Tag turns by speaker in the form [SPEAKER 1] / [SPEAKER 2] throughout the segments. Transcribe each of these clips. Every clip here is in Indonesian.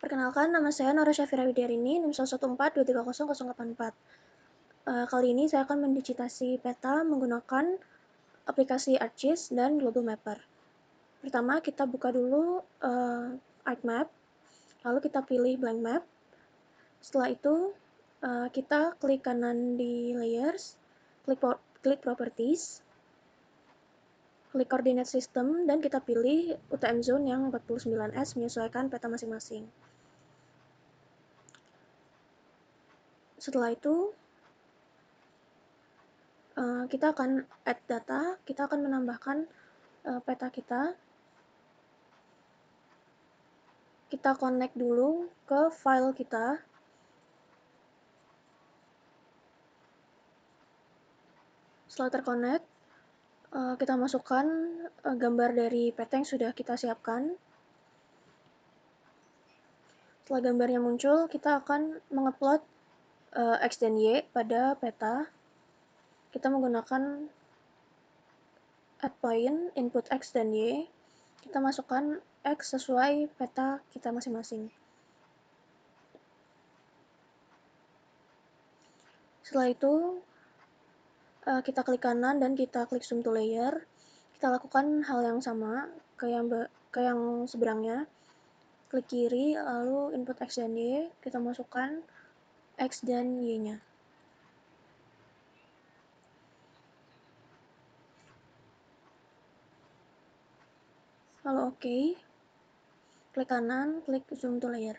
[SPEAKER 1] Perkenalkan, nama saya Nora Syafira Widiarini, NIM 114230084. Kali ini saya akan mendigitasi peta menggunakan aplikasi ArcGIS dan Global Mapper. Pertama, kita buka dulu ArcMap, lalu kita pilih Blank Map. Setelah itu, kita klik kanan di Layers, klik Properties, klik Coordinate System, dan kita pilih UTM Zone yang 49S menyesuaikan peta masing-masing. Setelah itu, kita akan add data, kita akan menambahkan peta kita. Kita connect dulu ke file kita. Setelah terconnect, kita masukkan gambar dari peta yang sudah kita siapkan. Setelah gambarnya muncul, kita akan mengupload X dan Y pada peta. Kita menggunakan add point, input X dan Y. Kita masukkan X sesuai peta kita masing-masing. Setelah itu, kita klik kanan dan kita klik zoom to layer. Kita lakukan hal yang sama ke yang seberangnya. Klik kiri, lalu input X dan Y, kita masukkan X dan Y-nya. Lalu oke, klik kanan, klik zoom to layer.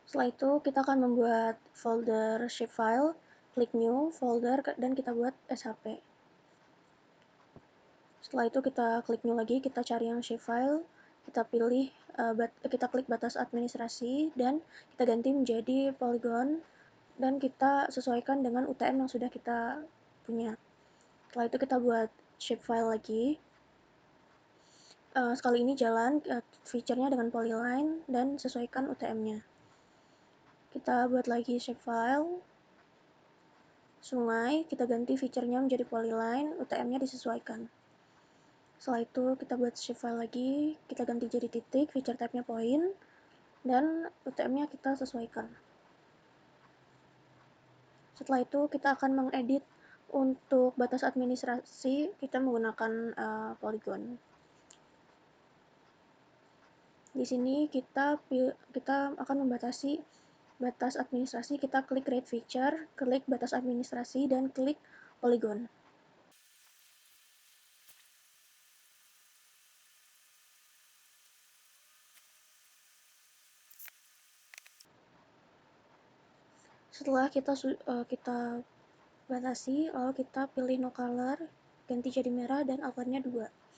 [SPEAKER 1] Setelah itu, kita akan membuat folder shapefile, klik new, folder, dan kita buat SHP. Setelah itu, kita klik new lagi, kita cari yang shapefile, kita pilih, kita klik batas administrasi, dan kita ganti menjadi polygon, dan kita sesuaikan dengan UTM yang sudah kita punya. Setelah itu, kita buat shapefile lagi. Sekali ini jalan feature-nya dengan polyline dan sesuaikan UTM-nya. Kita buat lagi shapefile sungai, kita ganti feature-nya menjadi polyline, UTM-nya disesuaikan. Setelah itu kita buat shapefile lagi, kita ganti jadi titik, feature type-nya point, dan UTM-nya kita sesuaikan. Setelah itu kita akan mengedit untuk batas administrasi, kita menggunakan polygon. Di sini kita akan membatasi batas administrasi, kita klik create feature, klik batas administrasi, dan klik polygon. Setelah kita batasi, lalu kita pilih no color, ganti jadi merah, dan outline-nya 2.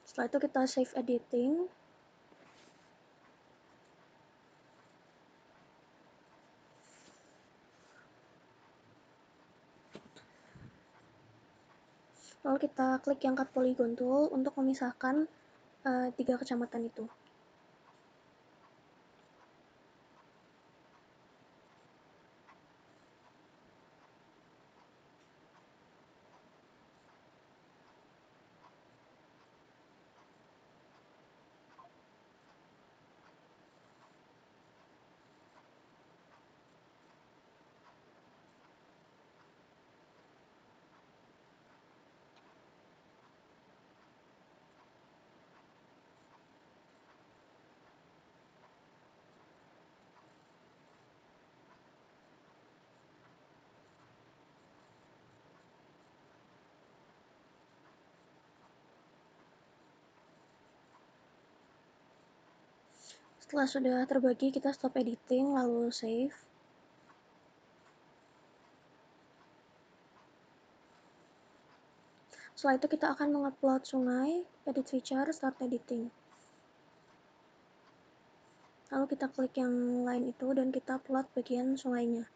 [SPEAKER 1] Setelah itu kita save editing. Lalu kita klik yang cut polygon tool untuk memisahkan 3 kecamatan itu. Setelah sudah terbagi, kita stop editing, lalu save. Setelah itu kita akan mengupload sungai, edit feature, start editing. Lalu kita klik yang lain itu dan kita upload bagian sungainya.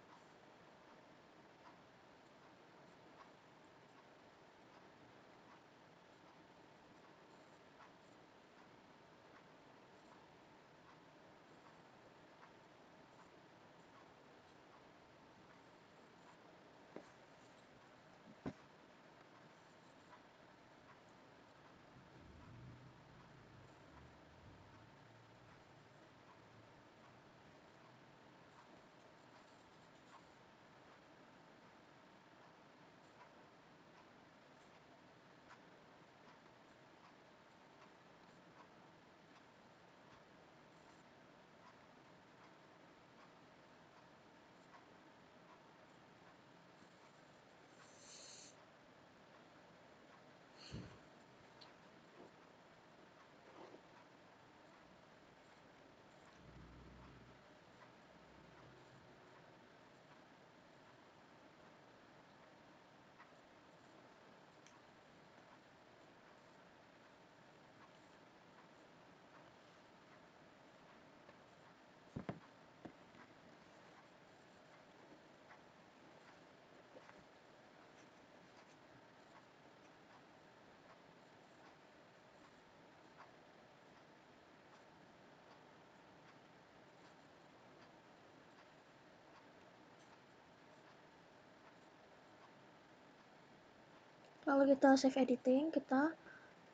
[SPEAKER 1] Lalu kita save editing, kita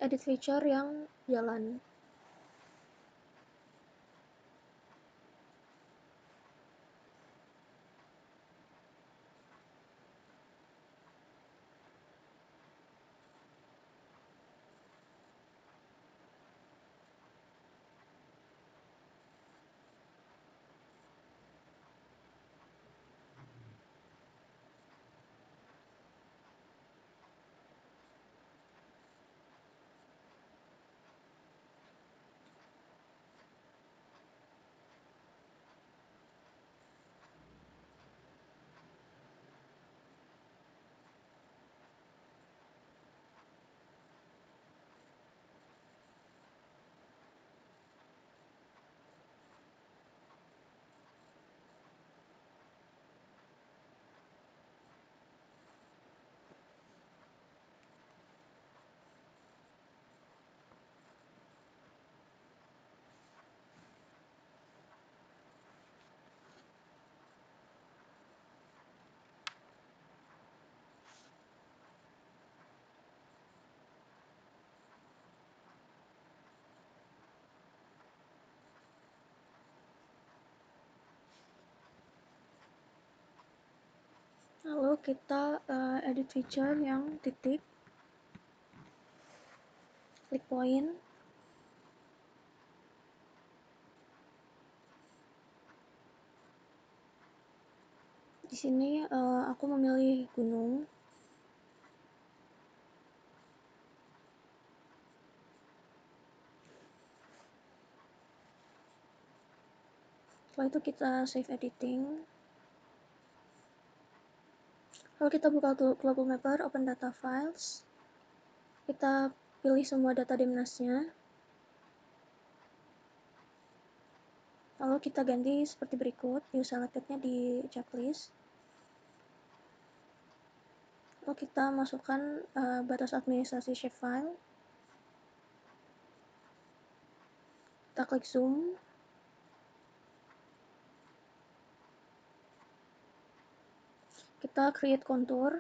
[SPEAKER 1] edit feature yang jalan. Lalu kita edit feature yang titik, klik point, di sini aku memilih gunung. Setelah itu kita save editing. Lalu kita buka Global Mapper, open data files. Kita pilih semua data dimnasnya. Lalu kita ganti seperti berikut, use selected-nya di checklist. Lalu kita masukkan batas administrasi shapefile. Kita klik zoom. Kita create contour.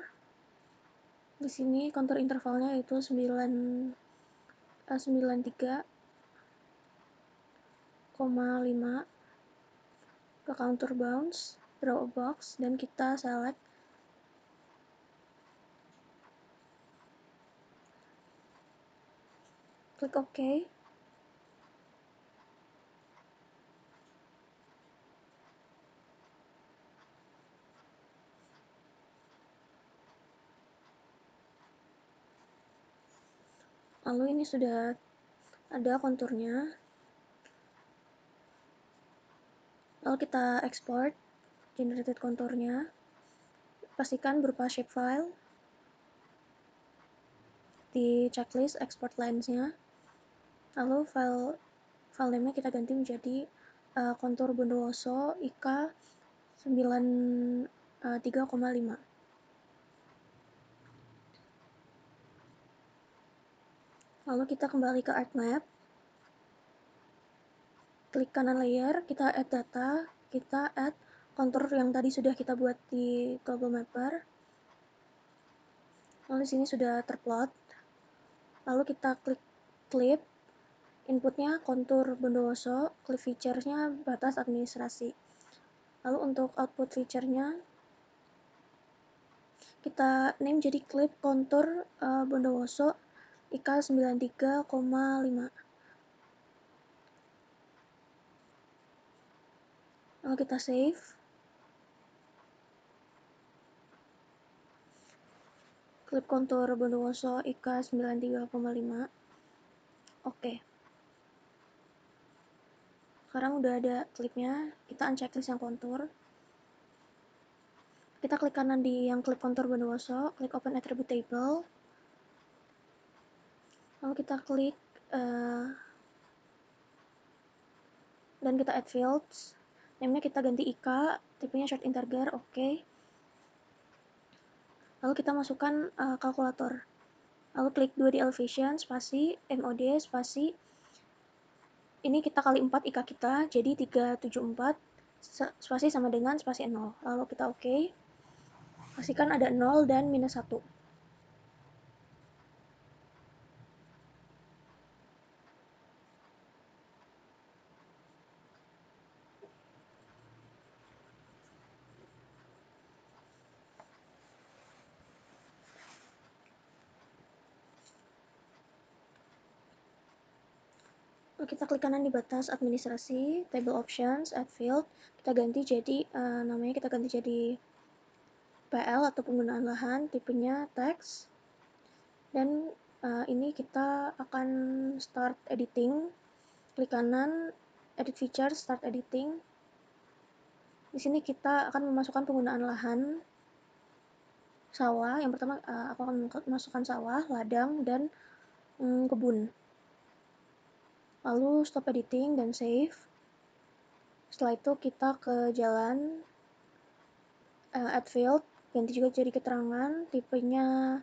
[SPEAKER 1] Di sini contour intervalnya yaitu 93,5 ke contour bounds, draw a box, dan kita select. Klik OK. Lalu ini sudah ada konturnya. Lalu kita export generated konturnya. Pastikan berupa shapefile. di checklist export lines-nya, lalu file name-nya kita ganti menjadi kontur Bondowoso IK 93,5. Lalu kita kembali ke ArcMap, klik kanan layer, kita add data, kita add kontur yang tadi sudah kita buat di Global Mapper. Lalu di sini sudah terplot. Lalu kita klik clip, inputnya kontur Bondowoso, clip feature-nya batas administrasi. Lalu untuk output feature-nya, kita name jadi clip kontur Bondowoso IK 93,5. Lalu kita save. Klip kontur Bondowoso IK 93,5. Oke. Sekarang udah ada klipnya, kita unchecklist yang kontur. Kita klik kanan di yang klip kontur Bondowoso, klik open attribute table. Lalu kita klik dan kita add fields. Name-nya kita ganti IK, tipenya short integer, oke. Lalu kita masukkan kalkulator. Lalu klik 2 di elevation, spasi, mod, spasi. Ini kita kali 4 IK kita, jadi 374, spasi sama dengan spasi 0. Lalu kita oke. Pastikan ada 0 dan minus 1. Kita klik kanan di batas administrasi, table options, add field, kita ganti jadi namanya kita ganti jadi PL atau penggunaan lahan, tipenya text, dan ini kita akan start editing, klik kanan, edit feature, start editing. Di sini kita akan memasukkan penggunaan lahan, sawah. Yang pertama aku akan memasukkan sawah, ladang, dan kebun. Lalu stop editing dan save. Setelah itu kita ke jalan, add field, ganti juga jadi keterangan, tipenya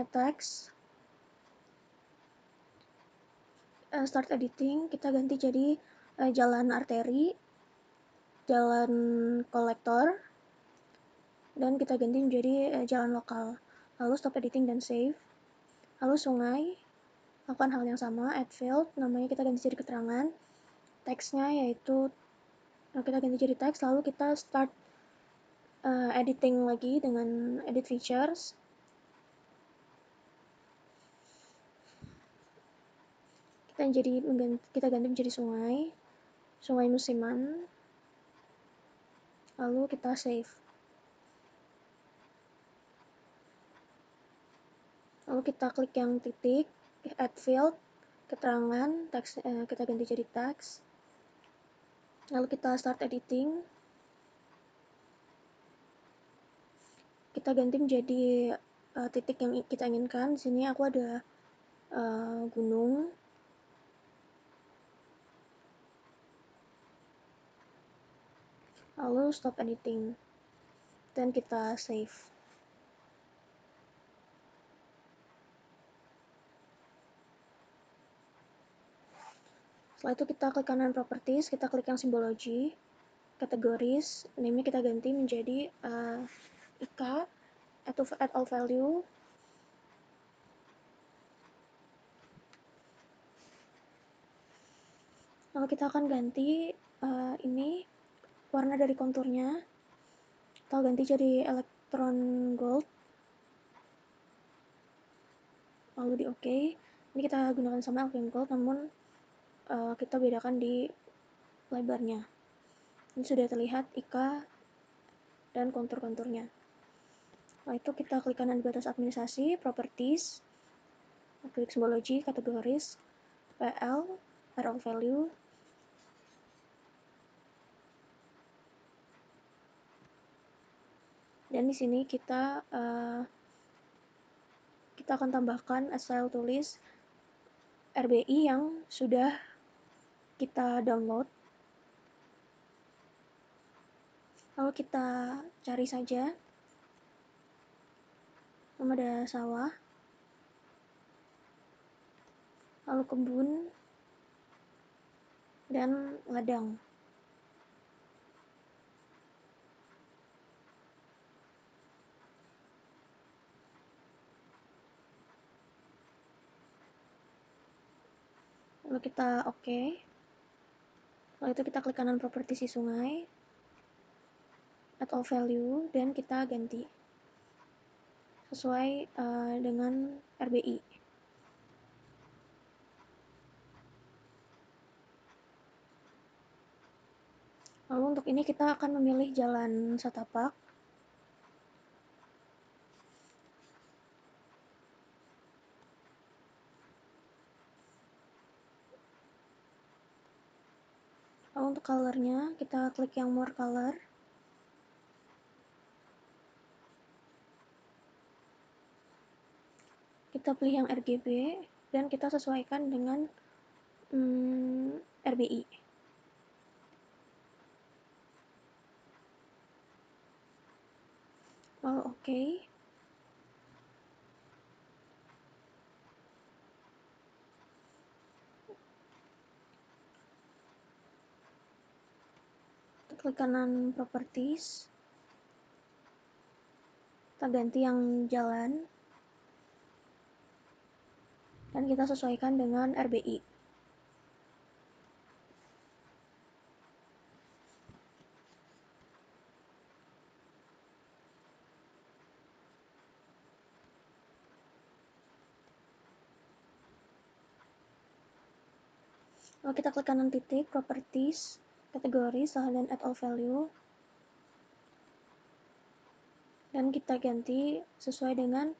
[SPEAKER 1] text. Start editing, kita ganti jadi jalan arteri, jalan kolektor, dan kita ganti menjadi jalan lokal. Lalu stop editing dan save. Lalu sungai, lakukan hal yang sama, add field, namanya kita ganti jadi keterangan, teksnya yaitu kita ganti jadi teks, lalu kita start editing lagi dengan edit features. Kita ganti menjadi sungai musiman, lalu kita save. Lalu kita klik yang titik, add field, keterangan, teks, kita ganti jadi teks. Lalu kita start editing. Kita ganti menjadi titik yang kita inginkan. Di sini aku ada gunung. Lalu stop editing. Dan kita save. Setelah itu kita klik kanan properties, kita klik yang simbology, categories, name-nya kita ganti menjadi IK, add all value. Lalu kita akan ganti ini warna dari konturnya, kita ganti jadi electron gold, lalu di OK. Ini kita gunakan sama electron gold, namun kita bedakan di lebarnya. Ini sudah terlihat IK dan kontur-konturnya. Setelah itu kita klik kanan di batas administrasi, properties, klik symbology, categories, PL, add all value. Dan di sini kita kita akan tambahkan style tulis RBI yang sudah kita download. Lalu kita cari saja, ada sawah, lalu kebun, dan ladang. Lalu kita oke. Lalu itu kita klik kanan properti si sungai, add all value, dan kita ganti sesuai dengan RBI. Lalu untuk ini kita akan memilih jalan setapak. Lalu untuk colornya kita klik yang more color. Kita pilih yang RGB dan kita sesuaikan dengan RBI. Lalu oke. Kita klik kanan properties. Kita ganti yang jalan dan kita sesuaikan dengan RBI. Lalu kita klik kanan titik, properties, kategori, dan add all value. Dan kita ganti sesuai dengan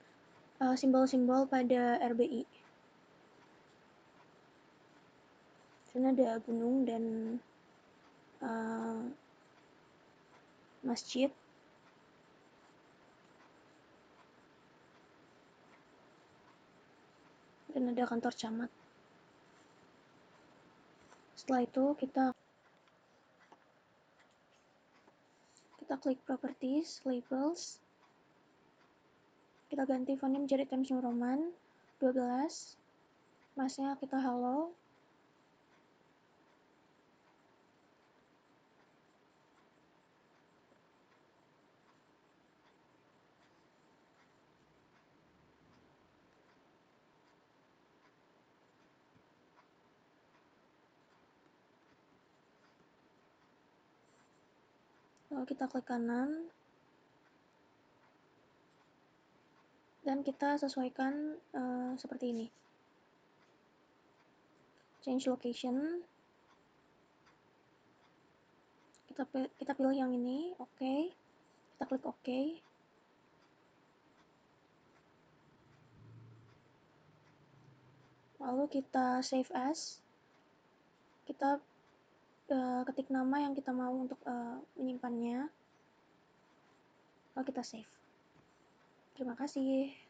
[SPEAKER 1] simbol-simbol pada RBI. Sini ada gunung dan masjid. Dan ada kantor camat. Setelah itu kita klik properties, labels. Kita ganti fontnya menjadi Times New Roman 12. Masnya kita halo. Lalu kita klik kanan dan kita sesuaikan seperti ini. Change location. Kita pilih yang ini, oke. Kita klik oke. Lalu kita save as. Kita ketik nama yang kita mau untuk menyimpannya. Lalu kita save. Terima kasih.